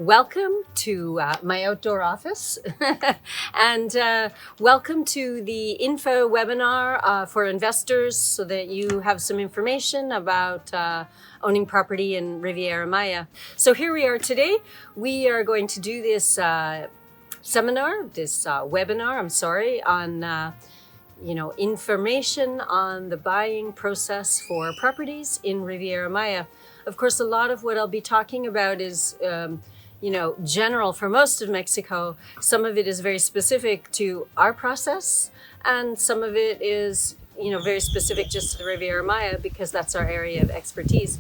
Welcome to my outdoor office and welcome to the info webinar for investors so that you have some information about owning property in Riviera Maya. So here we are today. We are going to do this webinar, on information on the buying process for properties in Riviera Maya. Of course, a lot of what I'll be talking about is general for most of Mexico. Some of it is very specific to our process, and some of it is, very specific just to the Riviera Maya because that's our area of expertise.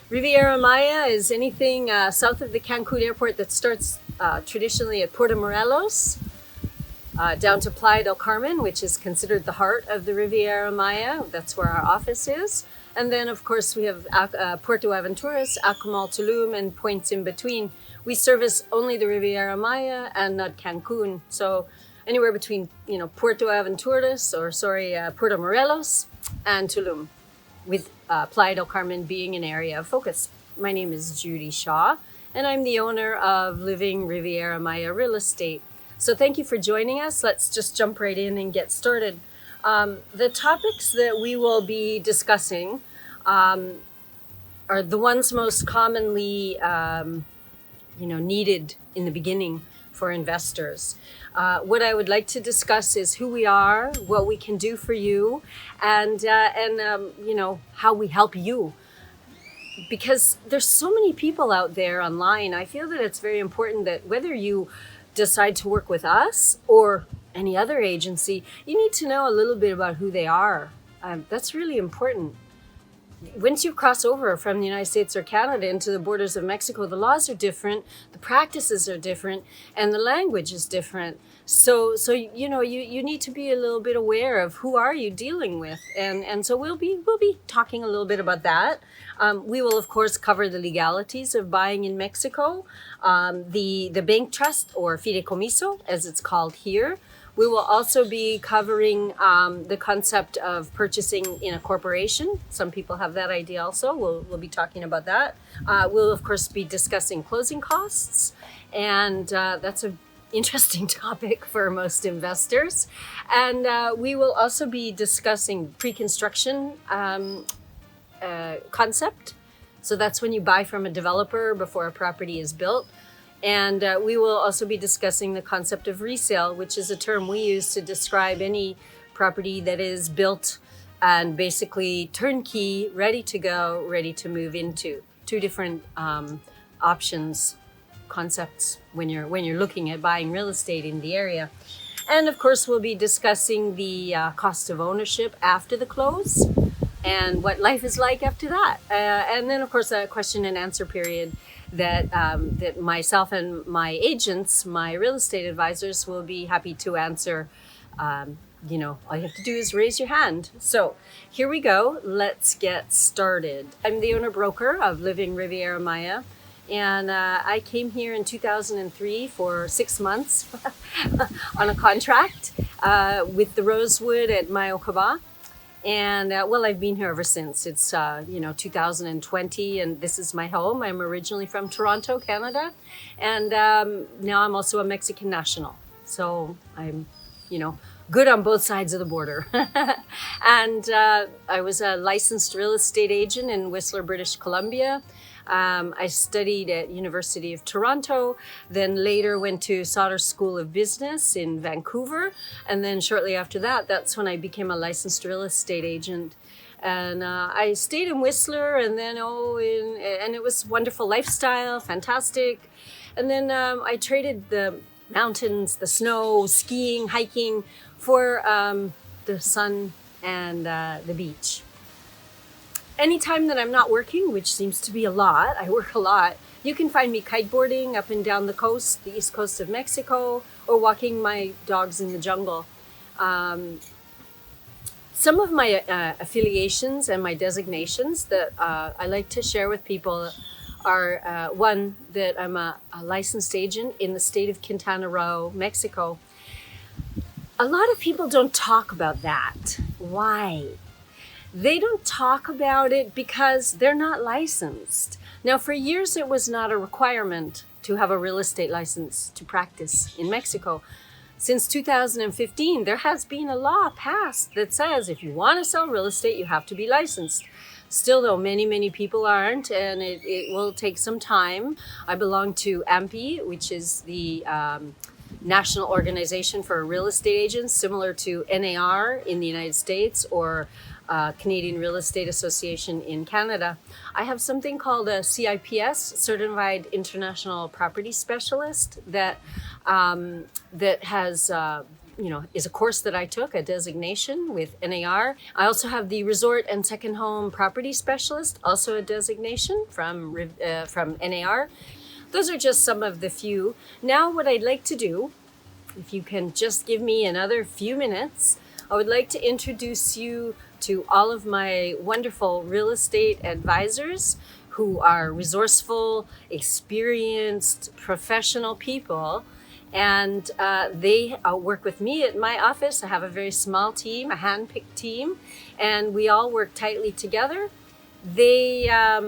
Riviera Maya is anything south of the Cancun airport that starts traditionally at Puerto Morelos, down to Playa del Carmen, which is considered the heart of the Riviera Maya. That's where our office is. And then, of course, we have Puerto Aventuras, Akumal, Tulum, and points in between. We service only the Riviera Maya and not Cancun. So anywhere between, Puerto Aventuras, Puerto Morelos and Tulum, with Playa del Carmen being an area of focus. My name is Judi Shaw, and I'm the owner of Living Riviera Maya Real Estate. So thank you for joining us. Let's just jump right in and get started. The topics that we will be discussing are the ones most commonly needed in the beginning for investors. What I would like to discuss is who we are, what we can do for you, and how we help you. Because there's so many people out there online, I feel that it's very important that whether you decide to work with us or any other agency, you need to know a little bit about who they are. That's really important. Once you cross over from the United States or Canada into the borders of Mexico, the laws are different, the practices are different, and the language is different. So you need to be a little bit aware of who are you dealing with, and so we'll be talking a little bit about that. We will of course cover the legalities of buying in Mexico, the bank trust or fideicomiso as it's called here. We will also be covering the concept of purchasing in a corporation. Some people have that idea also. We'll be talking about that. We'll, of course, be discussing closing costs. And that's an interesting topic for most investors. And we will also be discussing pre-construction concept. So that's when you buy from a developer before a property is built. And we will also be discussing the concept of resale, which is a term we use to describe any property that is built and basically turnkey, ready to go, ready to move into. Two different options, concepts when you're looking at buying real estate in the area. And of course, we'll be discussing the cost of ownership after the close and what life is like after that. And then, of course, a question and answer period that myself and my agents, my real estate advisors, will be happy to answer. All you have to do is raise your hand. So here we go. Let's get started. I'm the owner broker of Living Riviera Maya, and I came here in 2003 for 6 months on a contract with the Rosewood at Mayocaba. And I've been here ever since. It's 2020, and this is my home. I'm originally from Toronto, Canada, and now I'm also a Mexican national. So I'm, good on both sides of the border. And I was a licensed real estate agent in Whistler, British Columbia. I studied at University of Toronto, then later went to Sauder School of Business in Vancouver. And then shortly after that, that's when I became a licensed real estate agent. And I stayed in Whistler, and then, and it was wonderful lifestyle, fantastic. And then I traded the mountains, the snow, skiing, hiking for the sun and the beach. Anytime that I'm not working, which seems to be a lot, I work a lot, you can find me kiteboarding up and down the coast, the east coast of Mexico, or walking my dogs in the jungle. Some of my affiliations and my designations that I like to share with people are one, that I'm a licensed agent in the state of Quintana Roo, Mexico. A lot of people don't talk about that. Why? They don't talk about it because they're not licensed. Now, for years, it was not a requirement to have a real estate license to practice in Mexico. Since 2015, there has been a law passed that says if you want to sell real estate, you have to be licensed. Still, though, many people aren't, and it will take some time. I belong to AMPI, which is the National Organization for Real Estate Agents, similar to NAR in the United States or Canadian Real Estate Association in Canada. I have something called a CIPS, Certified International Property Specialist, that has is a course that I took, a designation with NAR. I also have the Resort and Second Home Property Specialist, also a designation from NAR. Those are just some of the few. Now what I'd like to do, if you can just give me another few minutes, I would like to introduce you to all of my wonderful real estate advisors who are resourceful, experienced, professional people. And they work with me at my office. I have a very small team, a hand-picked team, and we all work tightly together. They're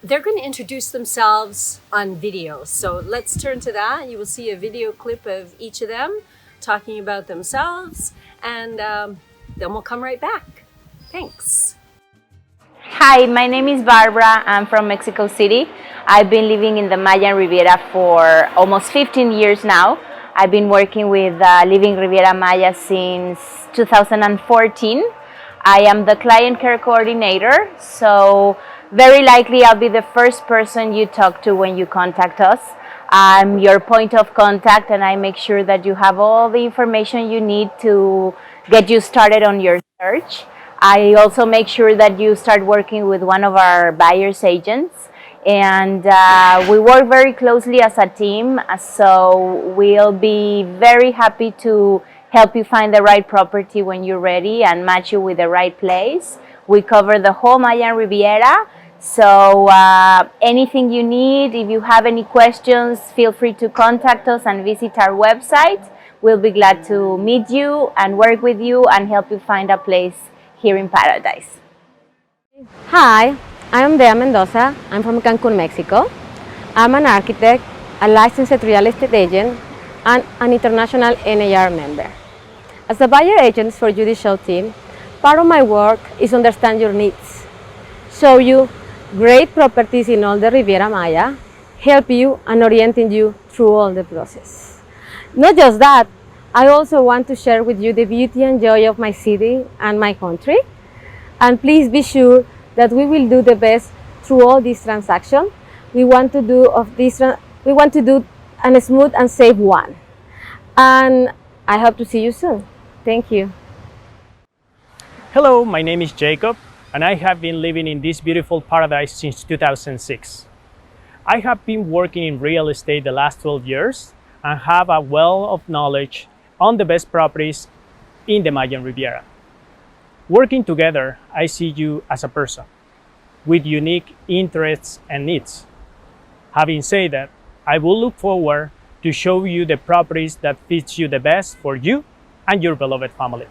going to introduce themselves on video. So let's turn to that. You will see a video clip of each of them talking about themselves, and then we'll come right back. Thanks. Hi, my name is Barbara. I'm from Mexico City. I've been living in the Mayan Riviera for almost 15 years now. I've been working with Living Riviera Maya since 2014. I am the client care coordinator, so very likely I'll be the first person you talk to when you contact us. I'm your point of contact, and I make sure that you have all the information you need to get you started on your search. I also make sure that you start working with one of our buyer's agents, and we work very closely as a team, so we'll be very happy to help you find the right property when you're ready and match you with the right place. We cover the whole Mayan Riviera, so anything you need, if you have any questions, feel free to contact us and visit our website. We'll be glad to meet you and work with you and help you find a place here in Paradise. Hi, I'm Bea Mendoza. I'm from Cancun, Mexico. I'm an architect, a licensed real estate agent, and an international NAR member. As a buyer agent for Judi Shaw team, part of my work is understand your needs, show you great properties in all the Riviera Maya, help you and orienting you through all the process. Not just that, I also want to share with you the beauty and joy of my city and my country. And please be sure that we will do the best through all these transactions. We want to do a smooth and safe one. And I hope to see you soon. Thank you. Hello, my name is Jacob, and I have been living in this beautiful paradise since 2006. I have been working in real estate the last 12 years and have a wealth of knowledge on the best properties in the Mayan Riviera. Working together, I see you as a person with unique interests and needs. Having said that, I will look forward to show you the properties that fit you the best for you and your beloved family.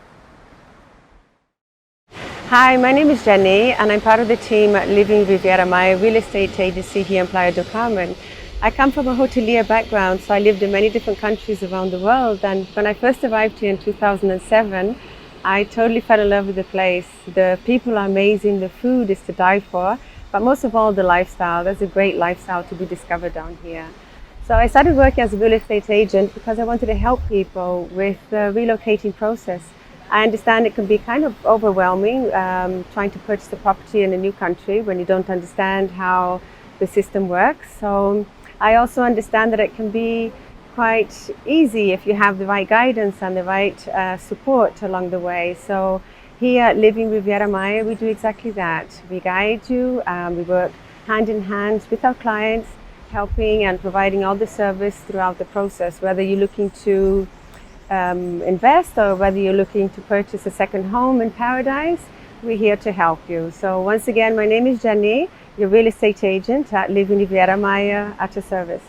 Hi, my name is Jenny, and I'm part of the team at Living Riviera, my real estate agency here in Playa del Carmen. I come from a hotelier background, so I lived in many different countries around the world, and when I first arrived here in 2007, I totally fell in love with the place. The people are amazing, the food is to die for, but most of all the lifestyle. There's a great lifestyle to be discovered down here. So I started working as a real estate agent because I wanted to help people with the relocating process. I understand it can be kind of overwhelming trying to purchase a property in a new country when you don't understand how the system works. So I also understand that it can be quite easy if you have the right guidance and the right support along the way. So here at Living Riviera Maya, we do exactly that. We guide you, we work hand in hand with our clients, helping and providing all the service throughout the process, whether you're looking to invest or whether you're looking to purchase a second home in Paradise, we're here to help you. So once again, my name is Jenny, your real estate agent at Living Riviera Maya at your service.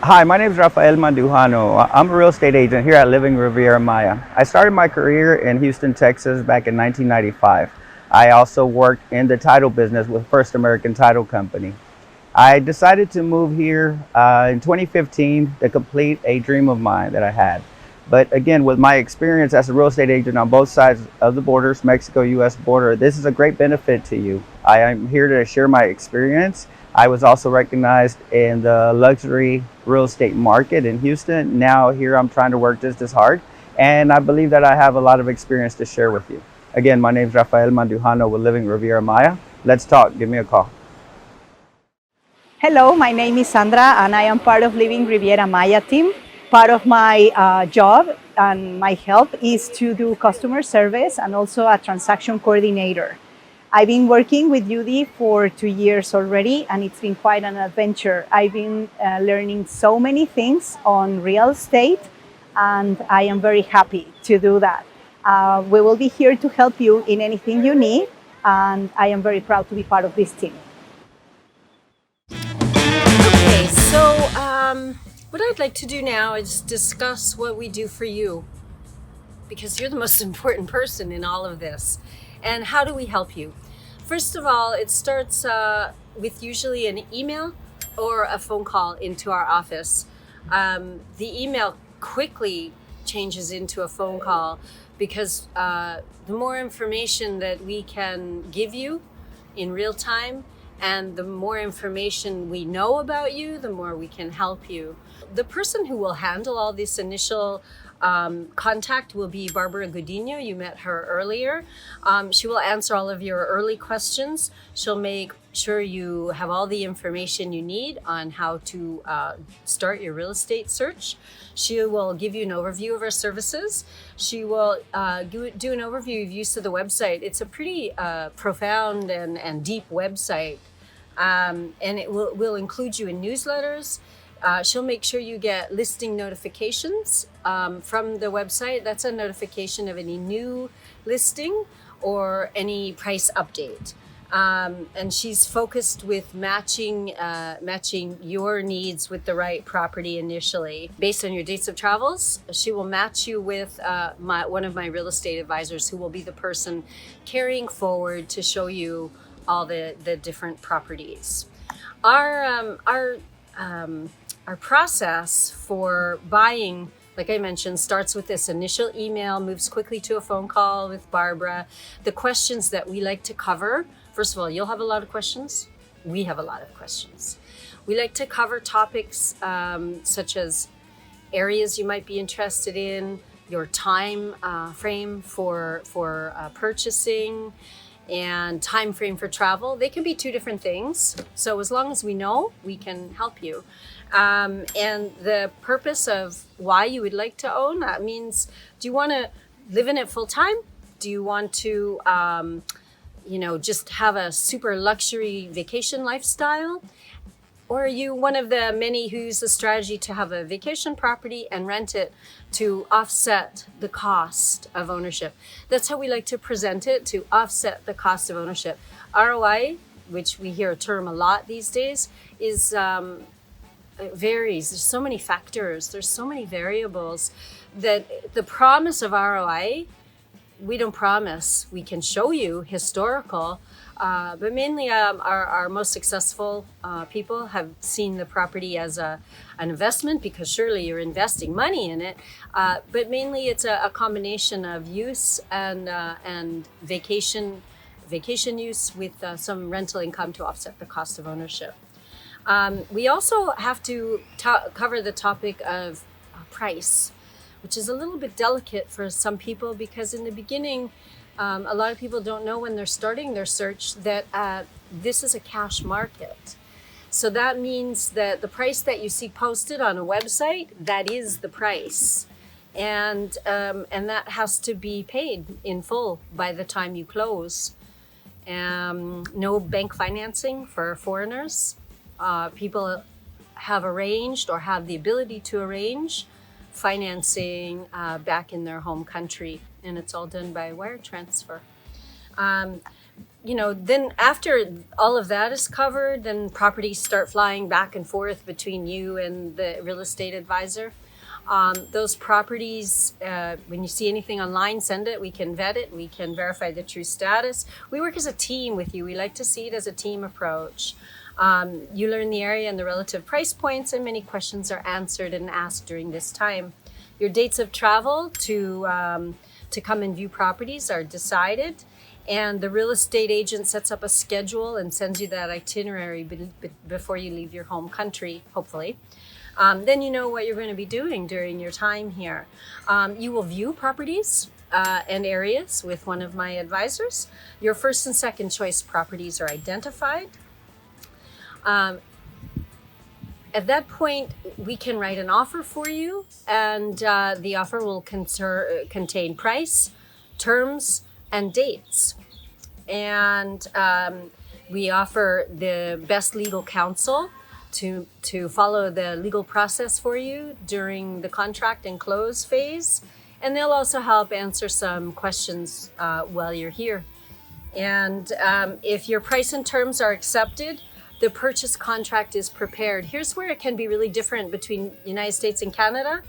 Hi, my name is Rafael Mandujano. I'm a real estate agent here at Living Riviera Maya. I started my career in Houston, Texas back in 1995. I also worked in the title business with First American Title Company. I decided to move here in 2015 to complete a dream of mine that I had. But again, with my experience as a real estate agent on both sides of the borders, Mexico-US border, this is a great benefit to you. I am here to share my experience. I was also recognized in the luxury real estate market in Houston. Now here I'm trying to work just as hard, and I believe that I have a lot of experience to share with you. Again, my name is Rafael Mandujano with Living Riviera Maya. Let's talk. Give me a call. Hello, my name is Sandra and I am part of Living Riviera Maya team. Part of my job and my help is to do customer service and also a transaction coordinator. I've been working with Judi for 2 years already and it's been quite an adventure. I've been learning so many things on real estate and I am very happy to do that. We will be here to help you in anything you need and I am very proud to be part of this team. Okay, so what I'd like to do now is discuss what we do for you, because you're the most important person in all of this. And how do we help you? First of all, it starts with usually an email or a phone call into our office. The email quickly changes into a phone call because the more information that we can give you in real time and the more information we know about you, the more we can help you. The person who will handle all this initial contact will be Barbara Godinho. You met her earlier. She will answer all of your early questions. She'll make sure you have all the information you need on how to start your real estate search. She will give you an overview of our services. She will do an overview of use of the website. It's a pretty profound and deep website, and it will include you in newsletters. She'll make sure you get listing notifications from the website. That's a notification of any new listing or any price update. And she's focused with matching your needs with the right property initially. Based on your dates of travels, she will match you with one of my real estate advisors who will be the person carrying forward to show you all the different properties. Our process for buying, like I mentioned, starts with this initial email, moves quickly to a phone call with Barbara. The questions that we like to cover, first of all, you'll have a lot of questions. We have a lot of questions. We like to cover topics such as areas you might be interested in, your time frame for purchasing, and time frame for travel. They can be two different things. So as long as we know, we can help you. And the purpose of why you would like to own, that means, do you want to live in it full time? Do you want to, just have a super luxury vacation lifestyle? Or are you one of the many who use the strategy to have a vacation property and rent it to offset the cost of ownership? That's how we like to present it, to offset the cost of ownership. ROI, which we hear a term a lot these days, is it varies. There's so many factors. There's so many variables that the promise of ROI, we don't promise. We can show you historical, but mainly our most successful people have seen the property as an investment, because surely you're investing money in it. But mainly it's a combination of use and vacation use with some rental income to offset the cost of ownership. We also have to cover the topic of price, which is a little bit delicate for some people, because in the beginning, a lot of people don't know when they're starting their search that this is a cash market. So that means that the price that you see posted on a website, that is the price. And that has to be paid in full by the time you close. No bank financing for foreigners. People have arranged or have the ability to arrange financing back in their home country, and it's all done by wire transfer. Then after all of that is covered, then properties start flying back and forth between you and the real estate advisor. Those properties, when you see anything online, send it. We can vet it. We can verify the true status. We work as a team with you. We like to see it as a team approach. You learn the area and the relative price points, and many questions are answered and asked during this time. Your dates of travel to come and view properties are decided, and the real estate agent sets up a schedule and sends you that itinerary before you leave your home country, hopefully. Then you know what you're going to be doing during your time here. You will view properties and areas with one of my advisors. Your first and second choice properties are identified. At that point, we can write an offer for you, and the offer will contain price, terms, and dates. And we offer the best legal counsel to follow the legal process for you during the contract and close phase. And they'll also help answer some questions while you're here. And if your price and terms are accepted, the purchase contract is prepared. Here's where it can be really different between United States and Canada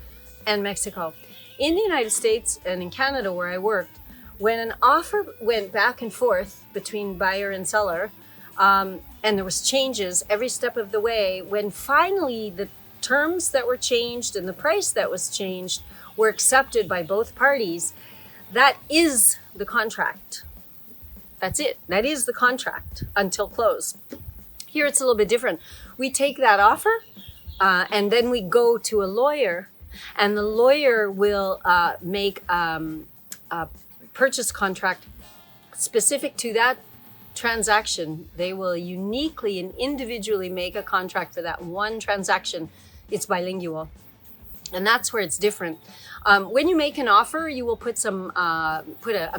and Mexico. In the United States and in Canada, where I worked, when an offer went back and forth between buyer and seller, and there was changes every step of the way, when finally the terms that were changed and the price that was changed were accepted by both parties, that is the contract. That's it. That is the contract until close. Here it's a little bit different. We take that offer and then we go to a lawyer, and the lawyer will make a purchase contract specific to that transaction. They will uniquely and individually make a contract for that one transaction. It's bilingual. And that's where it's different. When you make an offer, you will put a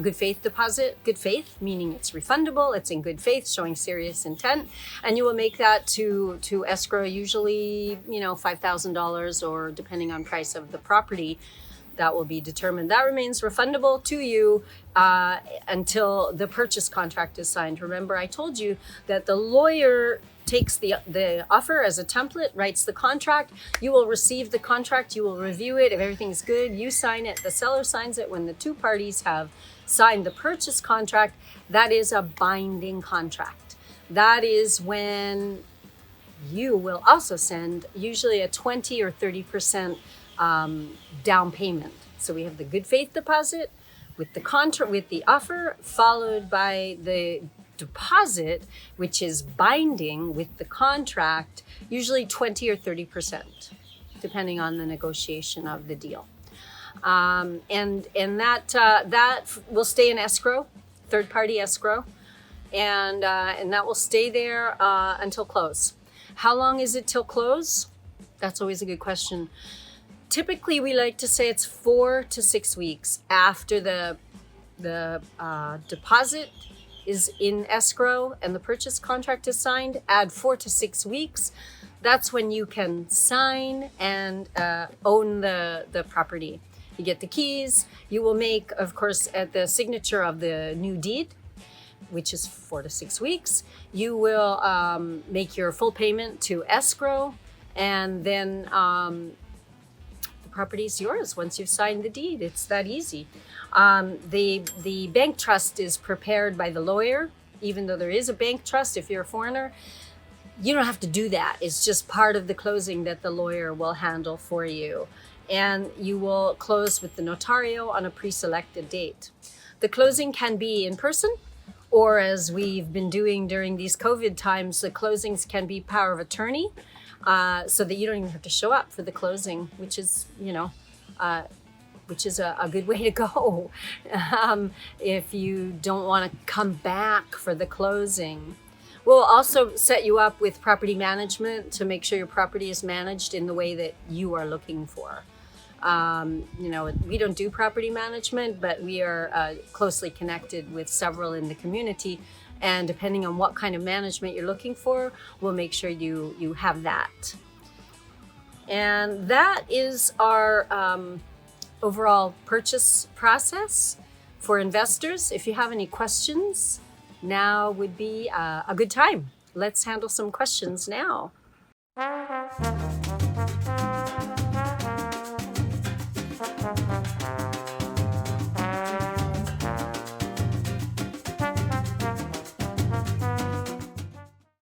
good faith deposit. Good faith, meaning it's refundable, it's in good faith, showing serious intent. And you will make that to escrow, usually, $5,000, or depending on price of the property, that will be determined. That remains refundable to you until the purchase contract is signed. Remember, I told you that the lawyer takes the offer as a template, writes the contract. You will receive the contract, you will review it. If everything's good, you sign it, the seller signs it. When the two parties have signed the purchase contract, that is a binding contract. That is when you will also send usually a 20 or 30% down payment. So we have the good faith deposit with the contract, with the offer, followed by the deposit, which is binding with the contract, usually 20 or 30%, depending on the negotiation of the deal. And that will stay in escrow, third-party escrow, and that will stay there until close. How long is it till close? That's always a good question. Typically, we like to say it's 4 to 6 weeks after the deposit is in escrow and the purchase contract is signed. Add 4 to 6 weeks. That's when you can sign and own the property. You get the keys. You will make, of course, at the signature of the new deed, which is 4 to 6 weeks, you will make your full payment to escrow, and then the property is yours once you've signed the deed. It's that easy. The bank trust is prepared by the lawyer. Even though there is a bank trust, if you're a foreigner, you don't have to do that. It's just part of the closing that the lawyer will handle for you. And you will close with the notario on a pre-selected date. The closing can be in person, or as we've been doing during these COVID times, the closings can be power of attorney, so that you don't even have to show up for the closing, which is, a good way to go if you don't want to come back for the closing. We'll also set you up with property management to make sure your property is managed in the way that you are looking for. We don't do property management, but we are closely connected with several in the community. And depending on what kind of management you're looking for, we'll make sure you have that. And that is our overall purchase process for investors. If you have any questions, now would be a good time. Let's handle some questions now.